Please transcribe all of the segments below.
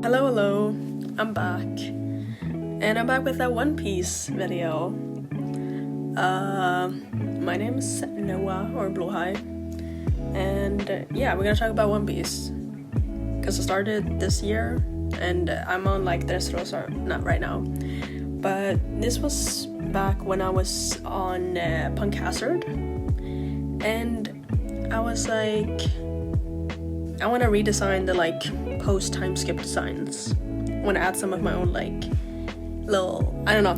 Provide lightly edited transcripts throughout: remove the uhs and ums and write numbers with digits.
Hello, I'm back. And I'm back with that One Piece video. My name is Noah, or Blåhaj. And yeah, we're gonna talk about One Piece. Because I started this year, and I'm on like Dressrosa, not right now. But this was back when I was on Punk Hazard. And I was like, I want to redesign the like post time skip designs. I want to add some of my own like little, I don't know.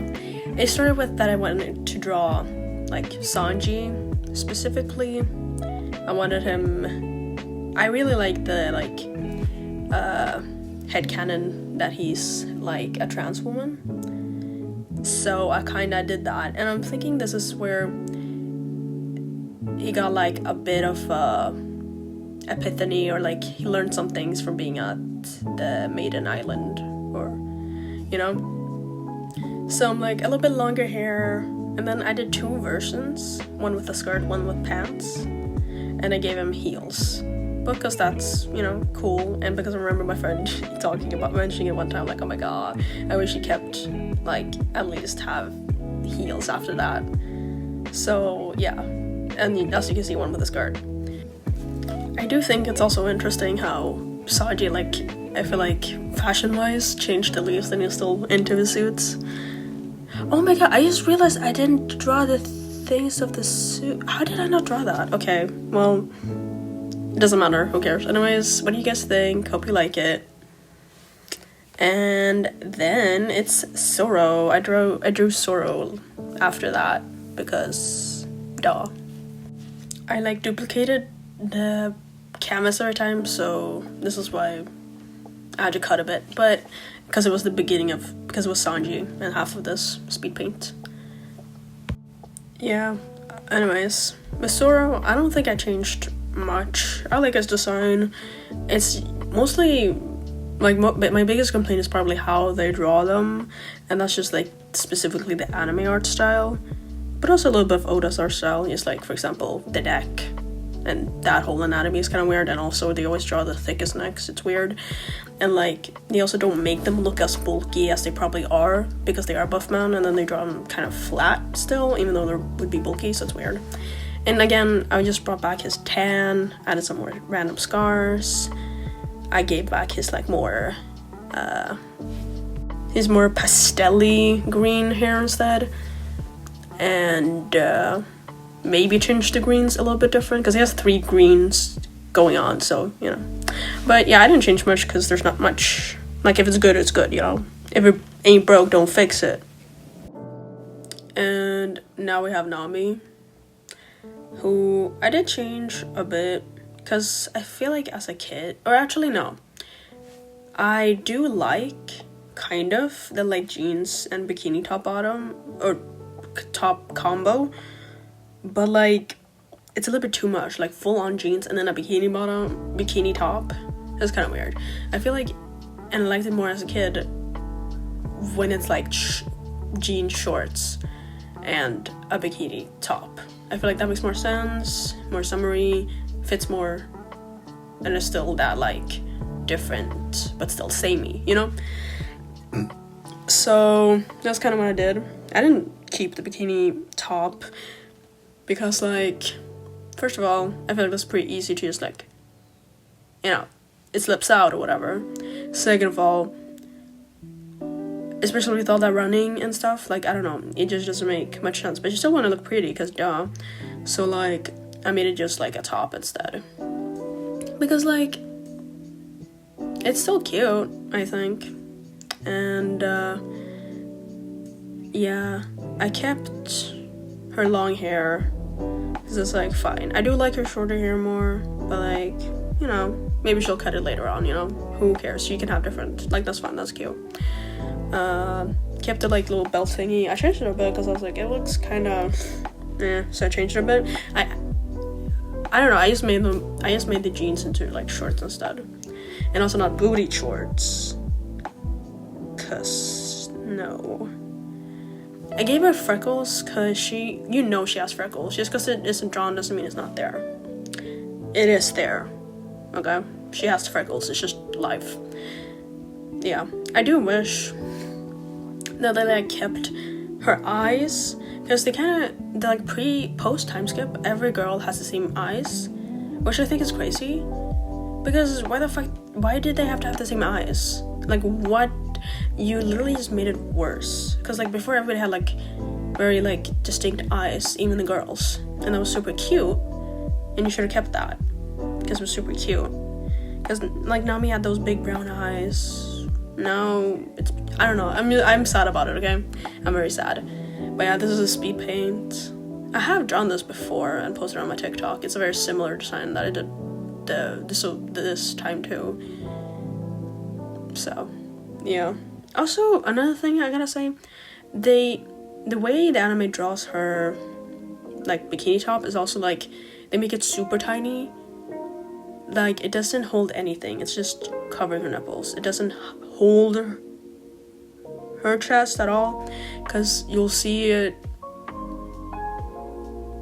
It started with that I wanted to draw like Sanji specifically. I wanted him, I really like the like headcanon that he's like a trans woman. So I kind of did that, and I'm thinking this is where he got like a bit of epiphany, or like he learned some things from being at the Maiden Island, or you know. So I'm like a little bit longer hair, and then I did two versions, one with a skirt, one with pants, and I gave him heels because that's, you know, cool, and because I remember my friend mentioning it one time, like, oh my god, I wish he kept like at least have heels after that. So yeah, and as you can see, one with a skirt. I do think it's also interesting how Sanji, like, I feel like fashion-wise, changed the leaves and he's still into his suits. Oh my god, I just realized I didn't draw the things of the suit. How did I not draw that? Okay, well, it doesn't matter, who cares? Anyways, what do you guys think? Hope you like it. And then it's Zoro. I drew Zoro after that because duh. I like duplicated the canvas every time, so this is why I had to cut a bit, but because it was the beginning of, because it was Sanji and half of this speed paint. Yeah, anyways, with Zoro, I don't think I changed much. I like his design. It's mostly like my biggest complaint is probably how they draw them, and that's just like specifically the anime art style, but also a little bit of Oda's art style. Just like, for example, the deck and that whole anatomy is kind of weird, and also they always draw the thickest necks. It's weird, and like they also don't make them look as bulky as they probably are because they are buff man, and then they draw them kind of flat still, even though they would be bulky, so it's weird. And again, I just brought back his tan, added some more random scars. I gave back his like more pastel-y green hair instead, and maybe change the greens a little bit different because he has 3 greens going on, so you know. But yeah, I didn't change much because there's not much, like, if it's good, it's good, you know. If it ain't broke, don't fix it. And now we have Nami, who I did change a bit because I feel like as a kid, or actually no, I do like kind of the like jeans and bikini top bottom or top combo, but like it's a little bit too much, like full on jeans and then a bikini top. It's kind of weird. I feel like, and I liked it more as a kid when it's like jean shorts and a bikini top. I feel like that makes more sense, more summery, fits more, and it's still that like different but still samey, you know. So that's kind of what I did. I didn't keep the bikini top because, like, first of all, I feel like that's pretty easy to just like, you know, it slips out or whatever. Second of all, especially with all that running and stuff, like, I don't know, it just doesn't make much sense, but you still want to look pretty because duh. So like I made it just like a top instead because like it's still cute, I think. And yeah, I kept her long hair because it's like fine. I do like her shorter hair more, but like, you know, maybe she'll cut it later on, you know, who cares? She can have different, like, that's fine, that's cute. Kept the like little belt thingy. I changed it a bit because I was like, it looks kind of so I changed it a bit. I don't know, I just made the jeans into like shorts instead, and also not booty shorts, cause no, I gave her freckles cause she, you know, she has freckles. Just cause it isn't drawn doesn't mean it's not there. It is there, okay? She has freckles, it's just life. yeah, I do wish that they like kept her eyes, because they kind of like post time skip, every girl has the same eyes, which I think is crazy. Because why did they have to have the same eyes? Like, what? You literally just made it worse. Because like before, everybody had like very like distinct eyes, even the girls, and that was super cute. And you should have kept that, because it was super cute. Because like Nami had those big brown eyes. Now it's, I don't know. I'm sad about it. Okay, I'm very sad. But yeah, this is a speed paint. I have drawn this before and posted on my TikTok. It's a very similar design that I did this time too. So yeah. Also, another thing I gotta say, the way the anime draws her like bikini top is also like, they make it super tiny. Like, it doesn't hold anything, it's just covering her nipples. It doesn't hold her chest at all, because you'll see it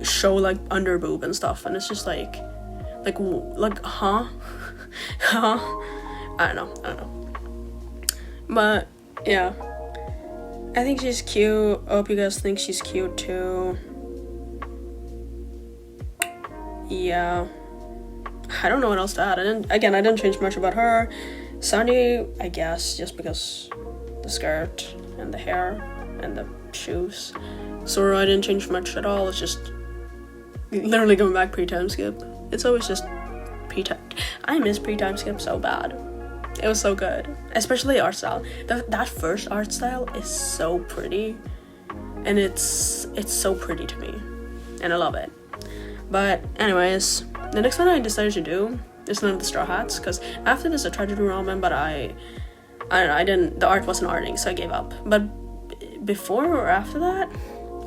show like under boob and stuff, and it's just like huh? Huh? I don't know. But yeah, I think she's cute. I hope you guys think she's cute too. Yeah, I don't know what else to add. I didn't change much about her. Sandy, I guess, just because the skirt and the hair and the shoes. Sora, I didn't change much at all. It's just literally going back pre-time skip. It's always just pre-time. I miss pre-time skip so bad. It was so good, especially art style. That first art style is so pretty, and it's so pretty to me, and I love it. But anyways, the next one I decided to do is none of the Straw Hats, because after this I tried to do ramen, but I don't know, I didn't, the art wasn't arting, so I gave up. But before or after that,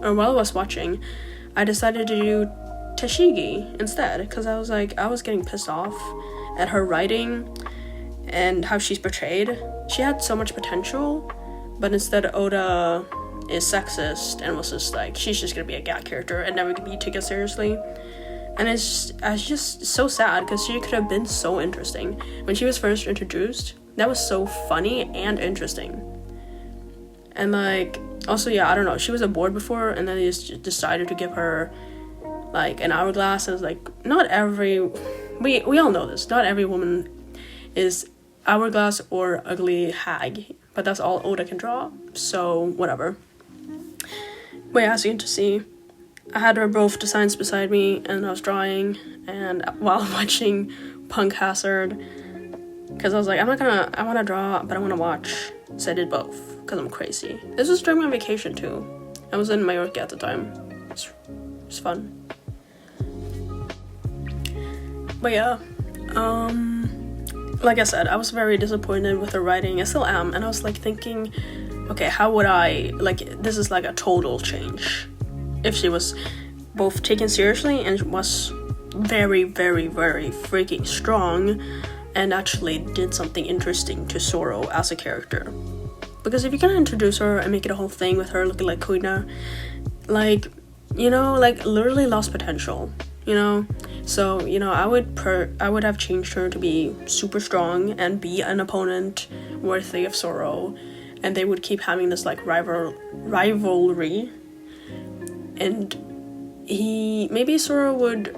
or while I was watching, I decided to do Tashigi instead, because I was getting pissed off at her writing and how she's portrayed. She had so much potential, but instead Oda is sexist and was just like, she's just gonna be a gag character and never be taken seriously. And it's just so sad, because she could have been so interesting. When she was first introduced, that was so funny and interesting. And like, also, yeah, I don't know, she was a board before, and then they just decided to give her like an hourglass. And it's like, not every, we all know this, not every woman is hourglass or ugly hag, but that's all Oda can draw, so whatever. But yeah, as you can see, I had her both designs beside me, and I was drawing, and while watching Punk Hazard, because I was like, I want to draw, but I want to watch, so I did both, because I'm crazy. This was during my vacation too. I was in Mallorca at the time. It's fun. But yeah, like I said, I was very disappointed with her writing. I still am, and I was like thinking, okay, how would I, like, this is like a total change if she was both taken seriously and was very, very, very freaking strong and actually did something interesting to Zoro as a character. Because if you're gonna introduce her and make it a whole thing with her looking like Kuina, like, you know, like literally lost potential, you know? So, you know, I would have changed her to be super strong and be an opponent worthy of Zoro, and they would keep having this like rivalry. And maybe Sora would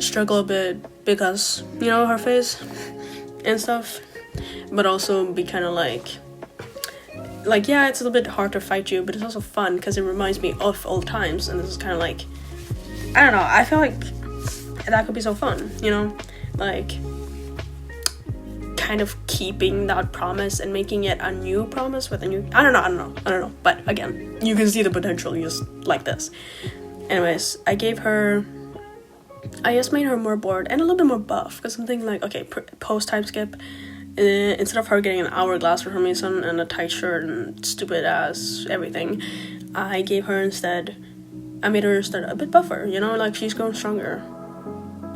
struggle a bit because, you know, her face and stuff, but also be kind of like, yeah, it's a little bit hard to fight you, but it's also fun because it reminds me of old times, and this is kind of like, I don't know, I feel like that could be so fun, you know, like kind of keeping that promise and making it a new promise with a new, I don't know, but again, you can see the potential just like this. Anyways, I just made her more bored and a little bit more buff, because I'm thinking like, okay, post time skip, instead of her getting an hourglass for some reason and a tight shirt and stupid ass everything, I made her instead a bit buffer, you know, like she's growing stronger,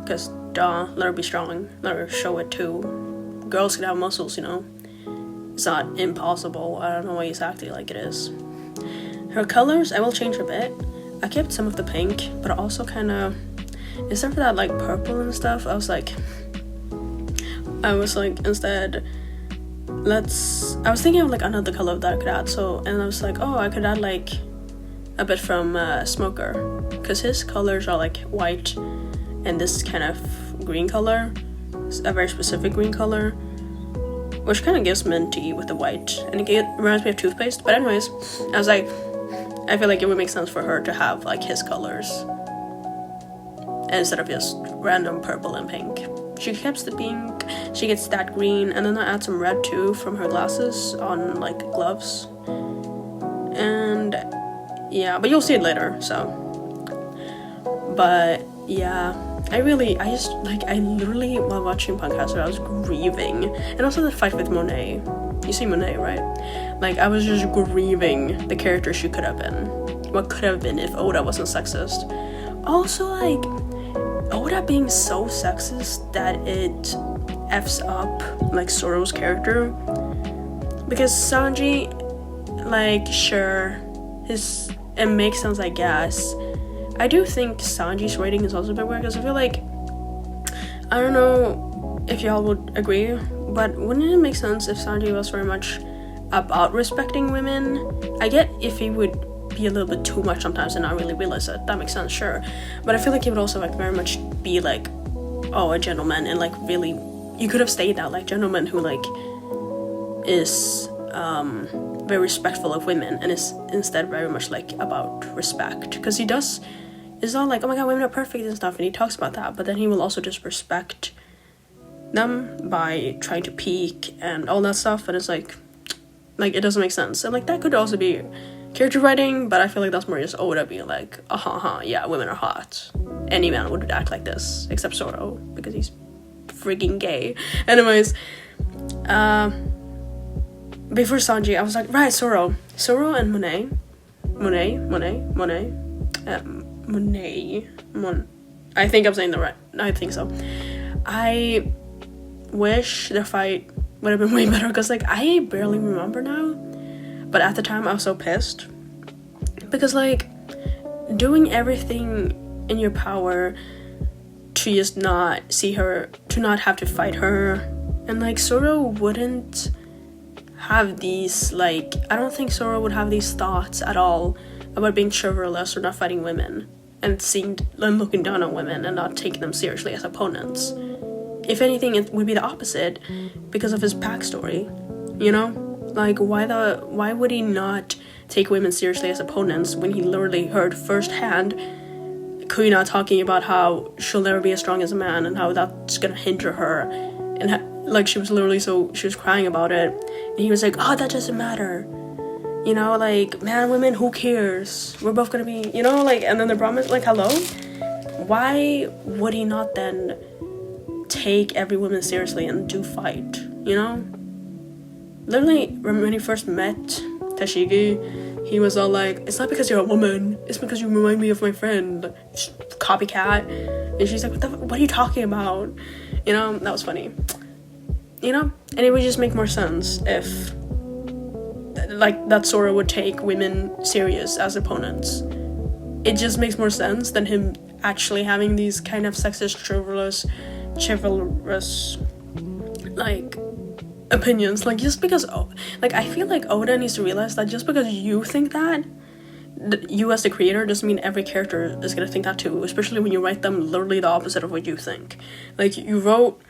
because let her be strong, let her show it too. Girls can have muscles, you know, it's not impossible. I don't know why he's acting like it is. Her colors, I will change a bit. I kept some of the pink, but also kind of, instead of that like purple and stuff, I was like instead I was thinking of like another color that I could add, so, and I was like, oh, I could add like a bit from Smoker, because his colors are like white and this kind of green color, a very specific green color, which kind of gives minty with the white, and it reminds me of toothpaste. But anyways, I was like, I feel like it would make sense for her to have like his colors instead of just random purple and pink. She keeps the pink, she gets that green, and then I add some red too from her glasses on like gloves. And yeah, but you'll see it later, so. But yeah, I literally, while watching Punkcaster, I was grieving. And also the fight with Monet. You see Monet, right? Like, I was just grieving the character she could have been. What could have been if Oda wasn't sexist. Also, like, Oda being so sexist that it F's up, like, Zoro's character. Because Sanji, like, sure, it makes sense, I guess. I do think Sanji's rating is also a bit weird, because I feel like, I don't know if y'all would agree, but wouldn't it make sense if Sanji was very much about respecting women? I get if he would be a little bit too much sometimes and not really realize it. That makes sense, sure. But I feel like he would also like very much be like, oh, a gentleman, and like really, you could have stayed that like gentleman who like is very respectful of women and is instead very much like about respect, because he does. It's not like, oh my god, women are perfect and stuff, and he talks about that, but then he will also just respect them by trying to peek and all that stuff, and it's like it doesn't make sense. And like that could also be character writing, but I feel like that's more just Oda being like, yeah, women are hot. Any man would act like this, except Zoro, because he's freaking gay. Anyways, before Sanji, I was like, right, Zoro and Monet, I think I'm saying that right. I think so. I wish the fight would have been way better, because like I barely remember now, but at the time I was so pissed, because like doing everything in your power to just not see her, to not have to fight her, and like Zoro wouldn't have these, like, I don't think Zoro would have these thoughts at all about being chivalrous or not fighting women and looking down on women and not taking them seriously as opponents. If anything, it would be the opposite because of his backstory, you know? Like, why would he not take women seriously as opponents when he literally heard firsthand Kuina talking about how she'll never be as strong as a man and how that's gonna hinder her, and like she was crying about it, and he was like, oh, that doesn't matter, you know, like, man, women, who cares, we're both gonna be, you know, like, and then the problem is, like, hello, why would he not then take every woman seriously and do fight, you know? Literally, when he first met Tashigi, he was all like, it's not because you're a woman, it's because you remind me of my friend, copycat. And she's like, what are you talking about? You know, that was funny. You know? And it would just make more sense if, like, that Zoro would take women serious as opponents. It just makes more sense than him actually having these kind of sexist, chivalrous, like, opinions. Like, just because, like, I feel like Oda needs to realize that just because you think that, you as the creator, doesn't mean every character is gonna think that too, especially when you write them literally the opposite of what you think. Like, you wrote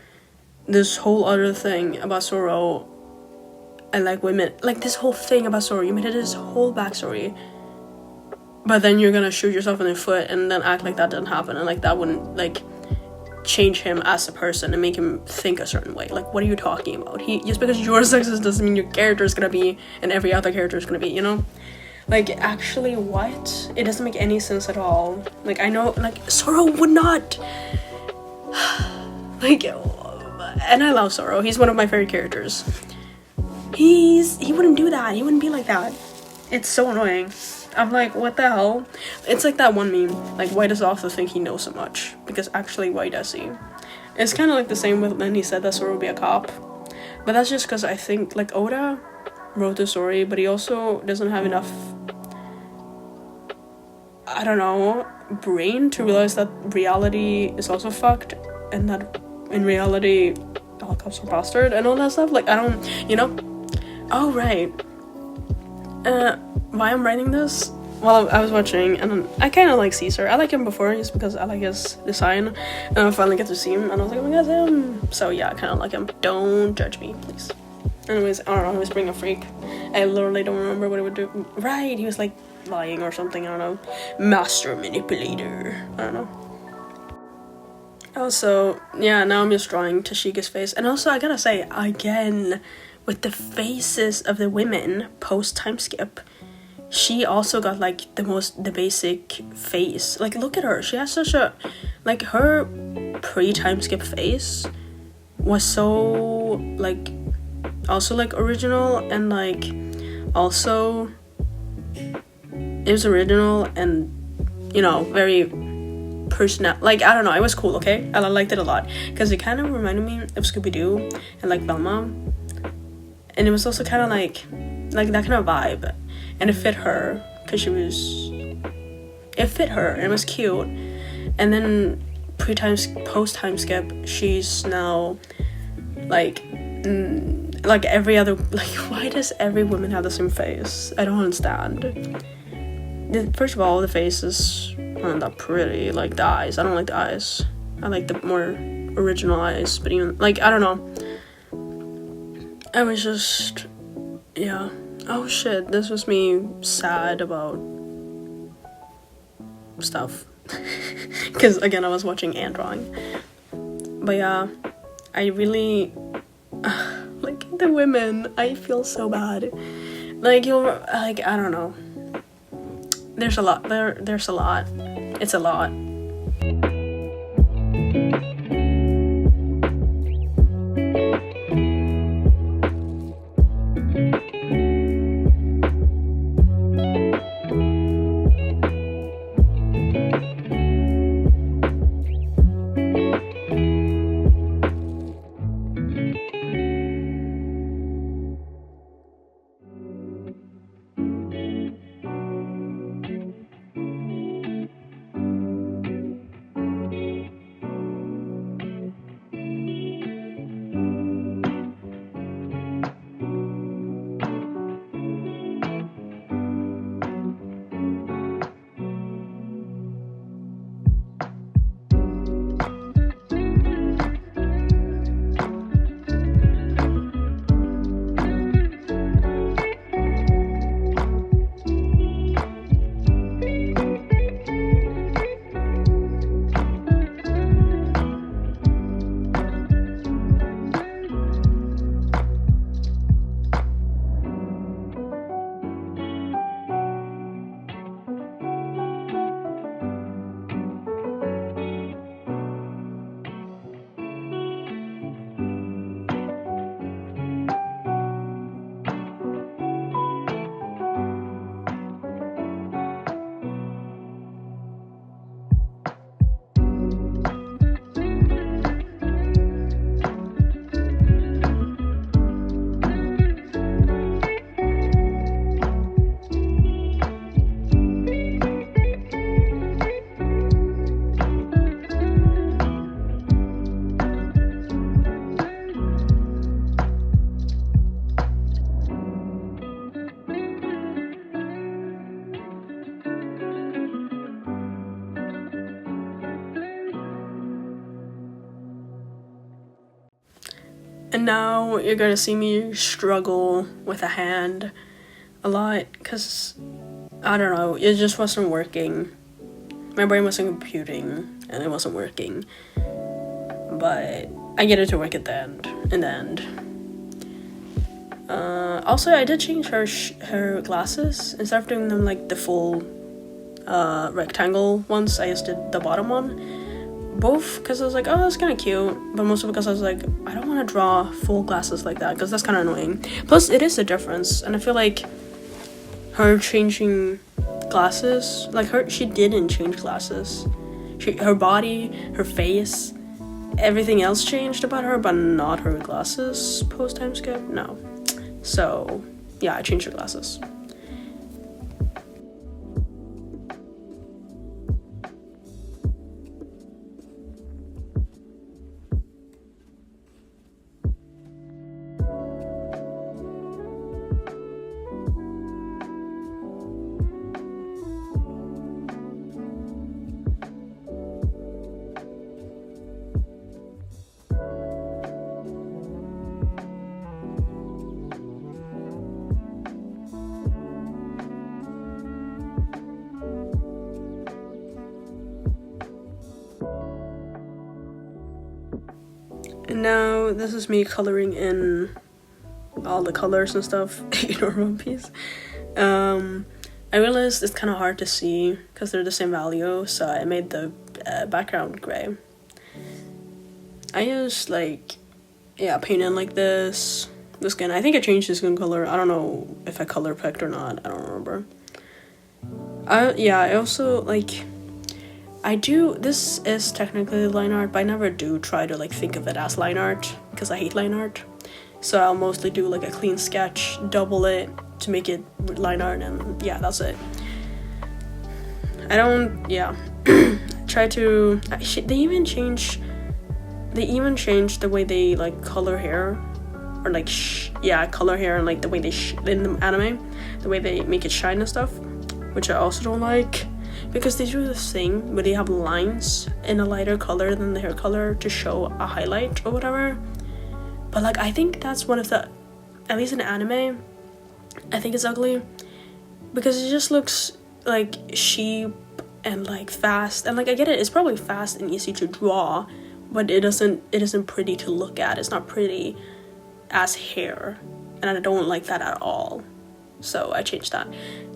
this whole other thing about Zoro and, like, women, like, this whole thing about Zoro, you made it his whole backstory, but then you're gonna shoot yourself in the foot and then act like that didn't happen, and, like, that wouldn't, like, change him as a person and make him think a certain way. Like, what are you talking about? Just because you're sexist doesn't mean your character is gonna be and every other character is gonna be, you know? Like, actually, what? It doesn't make any sense at all. Like, I know, like, Zoro would not, like, and I love Zoro, he's one of my favorite characters. He wouldn't do that, he wouldn't be like that. It's so annoying. I'm like, what the hell? It's like that one meme, like, why does Arthur think he knows so much? Because actually, why does he? It's kind of like the same with when he said that Zoro would be a cop. But that's just because I think, like, Oda wrote the story, but he also doesn't have enough, I don't know, brain to realize that reality is also fucked, and that in reality, all cups are bastard and all that stuff. Like, I don't, you know. Oh right. Why I'm writing this? Well, I was watching, and I kind of like Caesar. I like him before just because I like his design, and I finally get to see him, and I was like, oh my god, him. So yeah, I kind of like him. Don't judge me, please. Anyways, I don't know. He was being a freak. I literally don't remember what he would do. Right, he was like lying or something. I don't know. Master manipulator. I don't know. Also, yeah, now I'm just drawing Tashigi's face, and also I gotta say again, with the faces of the women post time skip. She also got like the basic face. Like, look at her. She has such a, like, her pre-time skip face was so like also like original, and like also it was original and, you know, very personal. Like, I don't know, it was cool. Okay, I liked it a lot because it kind of reminded me of Scooby-Doo and like Velma, and it was also kind of like that kind of vibe. And it fit her, because it fit her, and it was cute. And then post time skip, she's now, like every other, like, why does every woman have the same face? I don't understand. First of all, the faces aren't that pretty, like the eyes. I don't like the eyes. I like the more original eyes, but even, like, I don't know. I was just, yeah. Oh shit, this was me sad about stuff. Because again, I was watching and drawing. But yeah, I really like the women. I feel so bad. Like, I don't know. There's a lot. There's a lot. It's a lot. And now you're gonna see me struggle with a hand a lot, because, I don't know, it just wasn't working. My brain wasn't computing, and it wasn't working. But I get it to work at the end, in the end. Also, I did change her glasses. Instead of doing them like the full rectangle ones, I just did the bottom one. Both because I was like, oh, that's kind of cute, but mostly because I was like, I don't want to draw full glasses like that because that's kind of annoying. Plus, it is a difference, and I feel like her changing glasses, like she didn't change glasses. Her body, her face, everything else changed about her, but not her glasses post time skip. No. So yeah, I changed her glasses. so this is me coloring in all the colors and stuff. Ignore One Piece. I realized it's kind of hard to see because they're the same value, so I made the background gray. I used like, yeah, paint in like this. The skin, I think I changed the skin color. I don't know if I color picked or not. I don't remember. I also like, this is technically line art, but I never do try to like think of it as line art because I hate line art. So I'll mostly do like a clean sketch, double it to make it line art, and yeah, that's it. I don't, yeah, try to, they even change the way they like color hair, or like, color hair, and like the way they, in the anime, the way they make it shine and stuff, which I also don't like, because they do this thing where they have lines in a lighter color than the hair color to show a highlight or whatever. But like, I think that's one of the, at least in anime, I think it's ugly because it just looks like cheap and like fast, and like I get it, it's probably fast and easy to draw, but it isn't pretty to look at. It's not pretty as hair, and I don't like that at all. So I changed that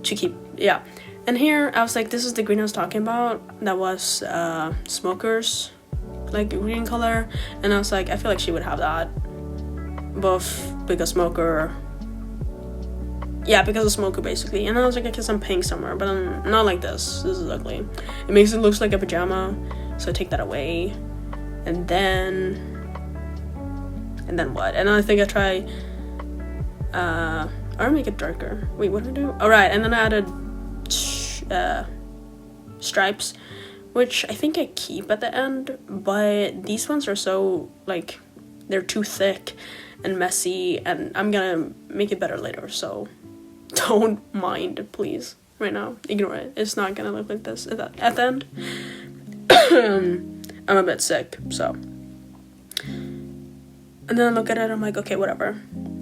to keep, yeah. And here I was like, this is the green I was talking about. That was Smoker's like green color, and I was like, I feel like she would have that. Both because Smoker, because of Smoker basically. And I was like, I get some pink somewhere, but I'm not like this. This is ugly. It makes it look like a pajama, so I take that away. And then what? And then I think I try, or make it darker. Wait, what did I do? All right, and then I added stripes, which I think I keep at the end, but these ones are so like, they're too thick and messy, and I'm gonna make it better later, so don't mind, please. Right now, ignore it. It's not gonna look like this at the end. I'm a bit sick, so. And then I look at it, I'm like, okay, whatever.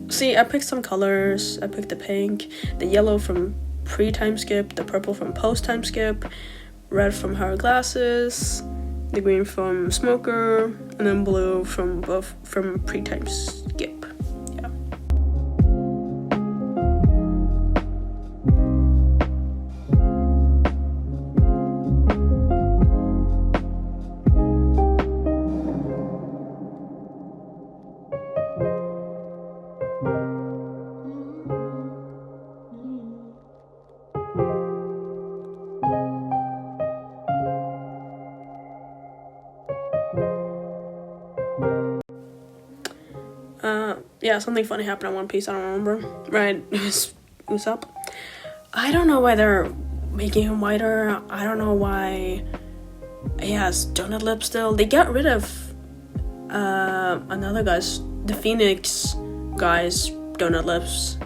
See, I picked some colors. I picked the pink, the yellow from pre-timeskip, the purple from post-timeskip, red from her glasses, the green from Smoker, and then blue from pre-timeskip. Yeah. Something funny happened in One Piece, I don't remember. Right, who's up? I don't know why they're making him whiter. I don't know why he has donut lips still. They got rid of another guy's, the Phoenix guy's donut lips,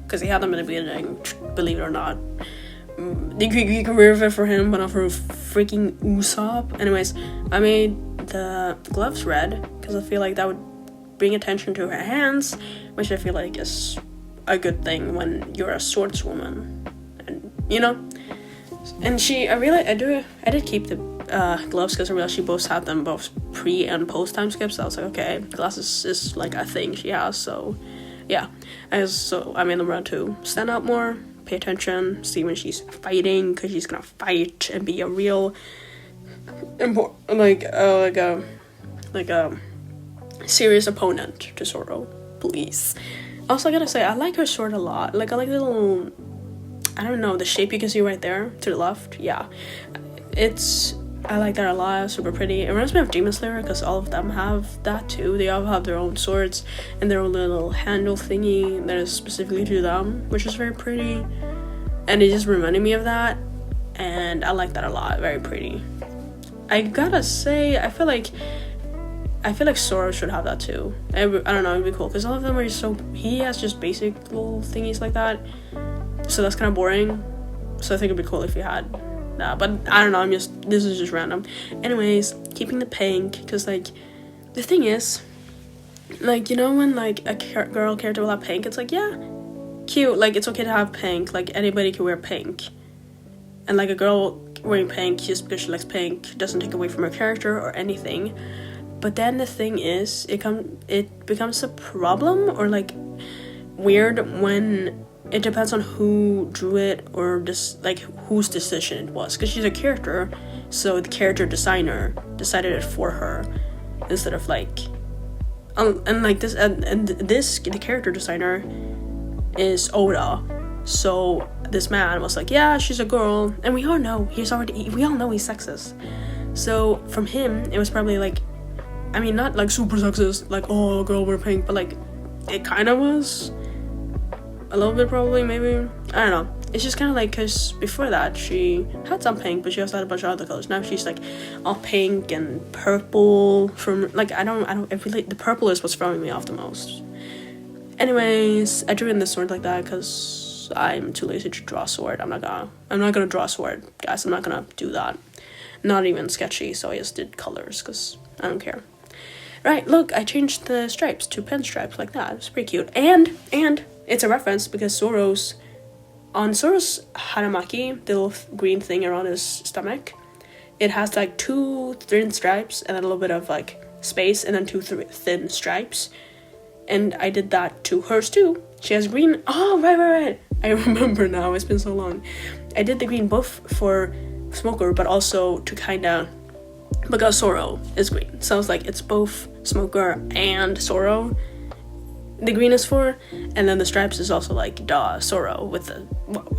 because they had them in the beginning, believe it or not. They could remove it for him, but not for freaking Usopp. Anyways, I made the gloves red, because I feel like that would bring attention to her hands, which I feel like is a good thing when you're a swordswoman, and you know. And I did keep the gloves because I realized she both had them both pre and post time skips. So I was like, okay, glasses is like a thing she has, so yeah. I made them red to stand out more, pay attention, see when she's fighting, because she's gonna fight and be a real like a serious opponent to Zoro, please. Also, I gotta say, I like her sword a lot. Like, I like the little, I don't know, the shape you can see right there to the left. Yeah, I like that a lot. Super pretty. It reminds me of Demon Slayer, because all of them have that too. They all have their own swords and their own little handle thingy that is specifically to them, which is very pretty. And it just reminded me of that, and I like that a lot. Very pretty. I gotta say, I feel like Zoro should have that too. I don't know, it'd be cool, because all of them are so, he has just basic little thingies like that, so that's kind of boring. So I think it'd be cool if he had that, but I don't know, this is just random. Anyways, keeping the pink, because like, the thing is, like, you know when like a girl character will have pink, it's like, yeah, cute, like it's okay to have pink, like anybody can wear pink. And like a girl wearing pink just because she likes pink doesn't take away from her character or anything. But then the thing is, it becomes a problem or like weird when it depends on who drew it or just like whose decision it was, because she's a character, so the character designer decided it for her instead of like and like this and this the character designer is Oda, so this man was like, yeah, she's a girl, and we all know he's sexist. So from him it was probably like, I mean, not like super sexist, like, oh, girl, wear pink, but like it kind of was a little bit, probably, maybe, I don't know. It's just kind of like, because before that she had some pink, but she also had a bunch of other colors. Now she's like all pink and purple. From like, I really, the purple is what's throwing me off the most. Anyways, I drew in this sword like that because I'm too lazy to draw a sword. I'm not gonna draw a sword, guys. I'm not gonna do that. Not even sketchy, so I just did colors because I don't care. Right, look, I changed the stripes to pinstripes like that. It's pretty cute. And it's a reference because Zoro's Hanamaki, the little green thing around his stomach, it has like 2 thin stripes and then a little bit of like space and then 2 thin stripes. And I did that to hers too. She has green. Oh, right. I remember now. It's been so long. I did the green both for Smoker, but also to kind of, because Zoro is green, so I was like, it's both Smoker and Zoro the green is for, and then the stripes is also like duh, Zoro with the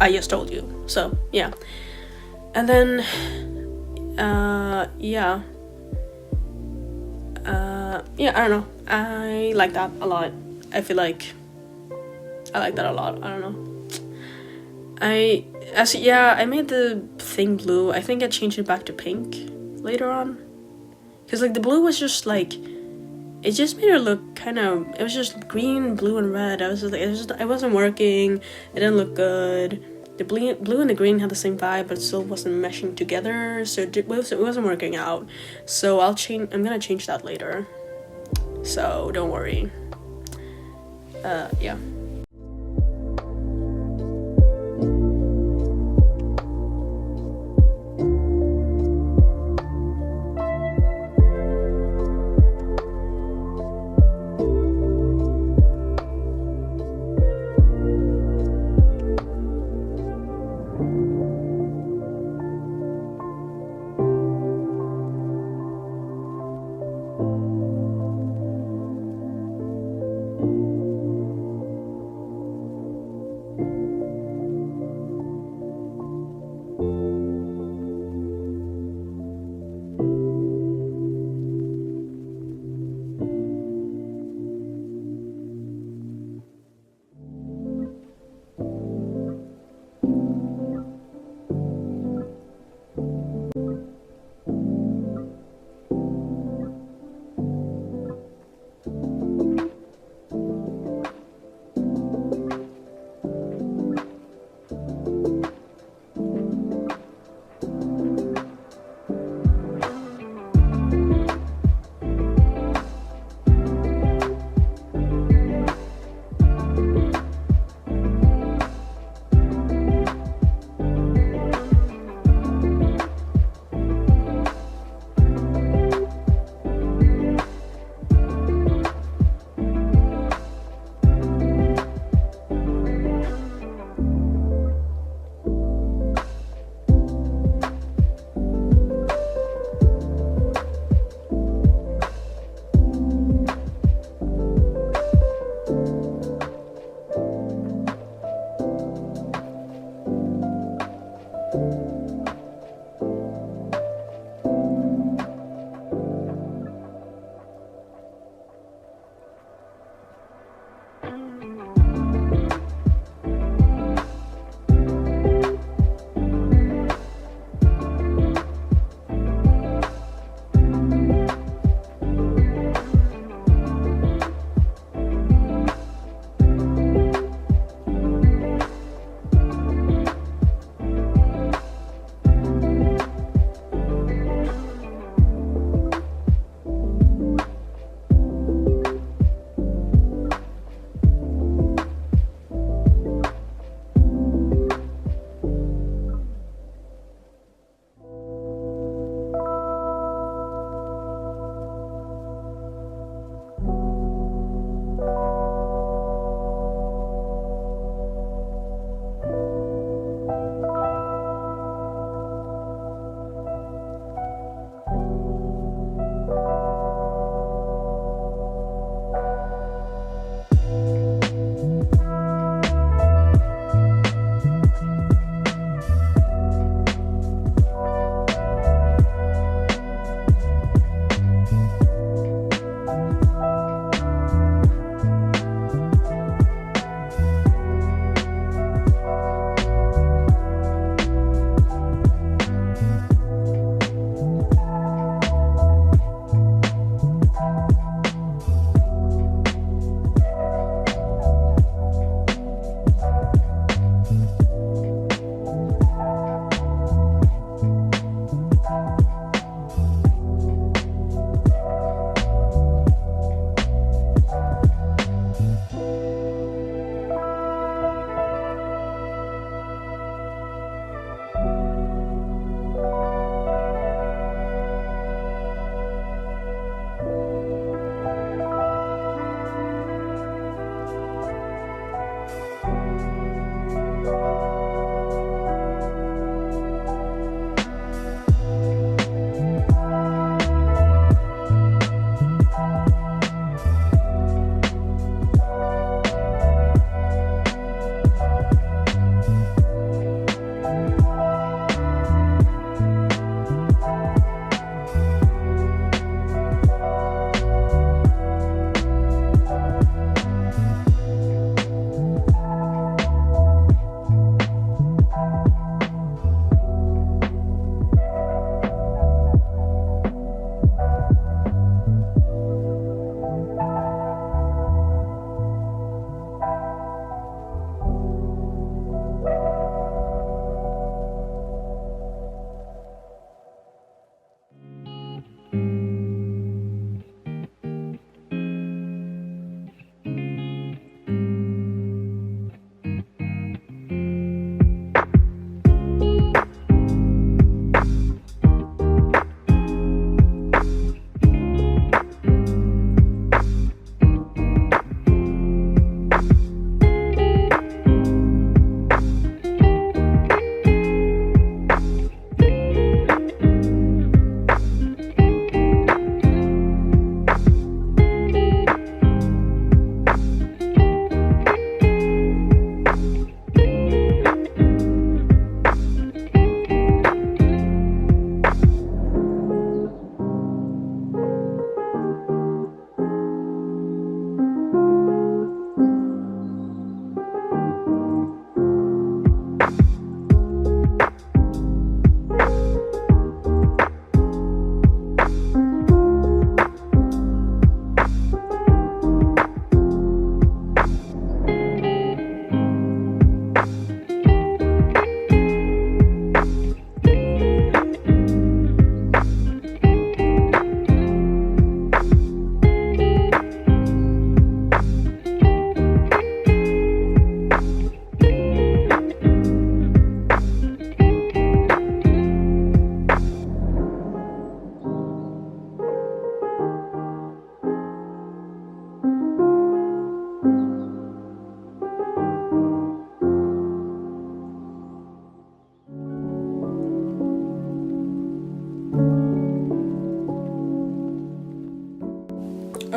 I just told you. So yeah, and then yeah, I don't know, I like that a lot. I feel like I like that a lot. I don't know. I made the thing blue. I think I changed it back to pink later on, because like the blue was just like, it just made her look kind of, it was just green, blue, and red. I was just like, it wasn't working. It didn't look good. The blue and the green had the same vibe, but it still wasn't meshing together, so it wasn't working out. So I'm gonna change that later, so don't worry. Yeah.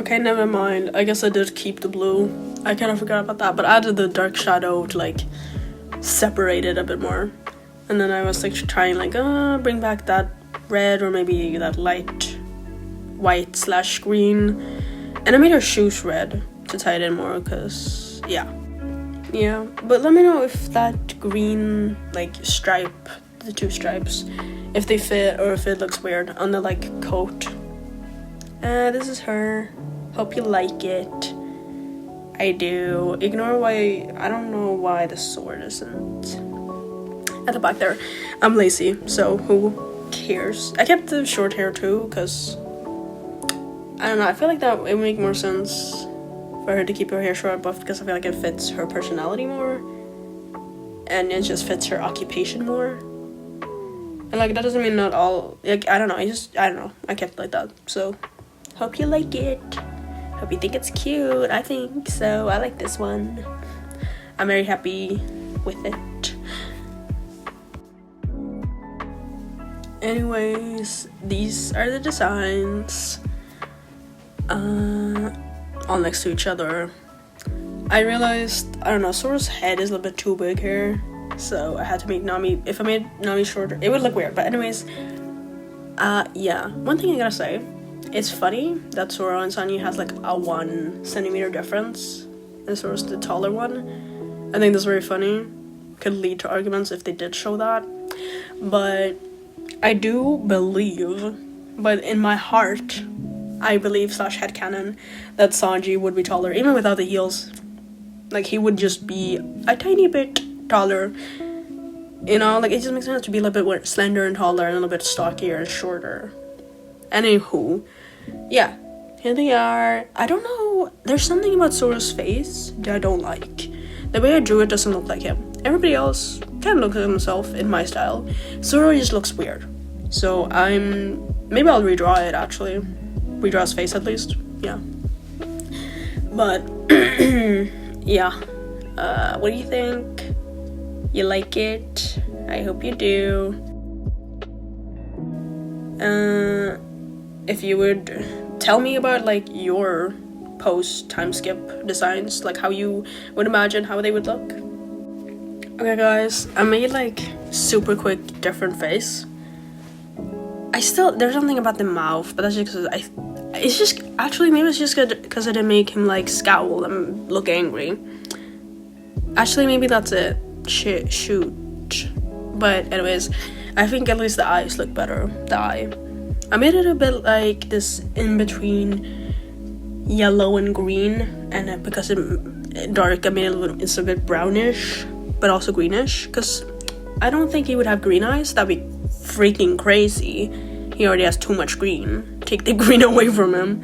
Okay, never mind. I guess I did keep the blue. I kind of forgot about that, but I added the dark shadow to like separate it a bit more. And then I was like trying like bring back that red or maybe that light white / green. And I made her shoes red to tie it in more because yeah, but let me know if that green like stripe, the 2 stripes, if they fit or if it looks weird on the like coat. This is her. Hope you like it. I do. Ignore why, I don't know why the sword isn't at the back there. I'm lazy, so who cares? I kept the short hair too because I don't know, I feel like that it would make more sense for her to keep her hair short, but because I feel like it fits her personality more and it just fits her occupation more. And like that doesn't mean not all, like I don't know, I don't know, I kept it like that. So hope you like it. Hope you think it's cute. I think so. I like this one. I'm very happy with it. Anyways, these are the designs. All next to each other. I realized, I don't know, Sora's head is a little bit too big here, so I had to make Nami, if I made Nami shorter, it would look weird. But anyways, yeah, one thing I gotta say, it's funny that Sora and Sanyu has like a 1 centimeter difference, and Sora's the taller one. I think that's very funny. Could lead to arguments if they did show that. But I do believe, but in my heart, I believe / headcanon that Sanji would be taller, even without the heels. Like, he would just be a tiny bit taller. You know, like, it just makes sense to be a little bit more slender and taller and a little bit stockier and shorter. Anywho, yeah, here they are. I don't know, there's something about Sora's face that I don't like. The way I drew it doesn't look like him. Everybody else kind of looks like himself in my style. Sora just looks weird. So maybe I'll redraw it actually. Redraw his face at least, yeah. But, yeah. What do you think? You like it? I hope you do. If you would tell me about like your post time skip designs, like how you would imagine how they would look. Okay guys, I made like super quick different face. There's something about the mouth, but that's just because it's just, actually maybe it's just because I didn't make him like scowl and look angry. Actually maybe that's it. Shoot. But anyways, I think at least the eyes look better. The eye. I made it a bit like this in between yellow and green, and because it's dark, I made it's a bit brownish, but also greenish, because I don't think he would have green eyes. That'd be freaking crazy. He already has too much green. Take the green away from him.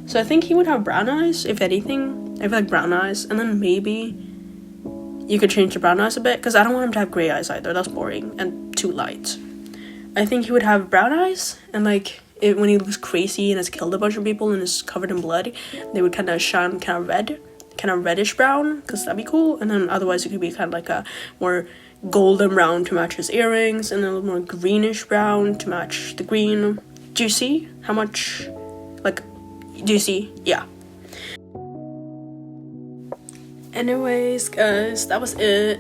So I think he would have brown eyes, if anything. I feel like brown eyes, and then maybe you could change the brown eyes a bit, because I don't want him to have gray eyes either. That's boring and too light. I think he would have brown eyes, and like when he looks crazy and has killed a bunch of people and is covered in blood, they would kind of shine kind of red, kind of reddish brown, because that'd be cool. And then otherwise it could be kind of like a more golden brown to match his earrings, and a little more greenish brown to match the green. Do you see how much, like, do you see? Yeah. Anyways, guys, that was it.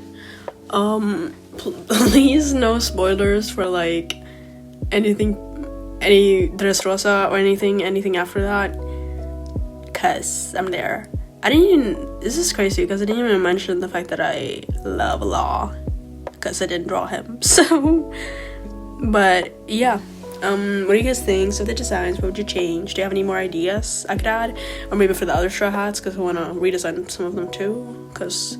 Please no spoilers for like anything, any Dressrosa or anything after that, cause I'm there. This is crazy because I didn't even mention the fact that I love Law, because I didn't draw him. So, but yeah, what do you guys think of the designs? What would you change? Do you have any more ideas I could add? Or maybe for the other Straw Hats, because I want to redesign some of them too, because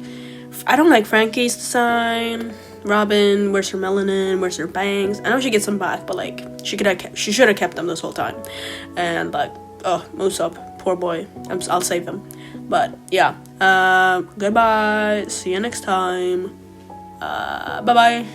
I don't like Frankie's design. Robin, where's her melanin? Where's her bangs? I know she gets them back, but like she should have kept them this whole time. And like, oh, Usopp, poor boy. I'll save him. But yeah, goodbye. See you next time. Bye bye.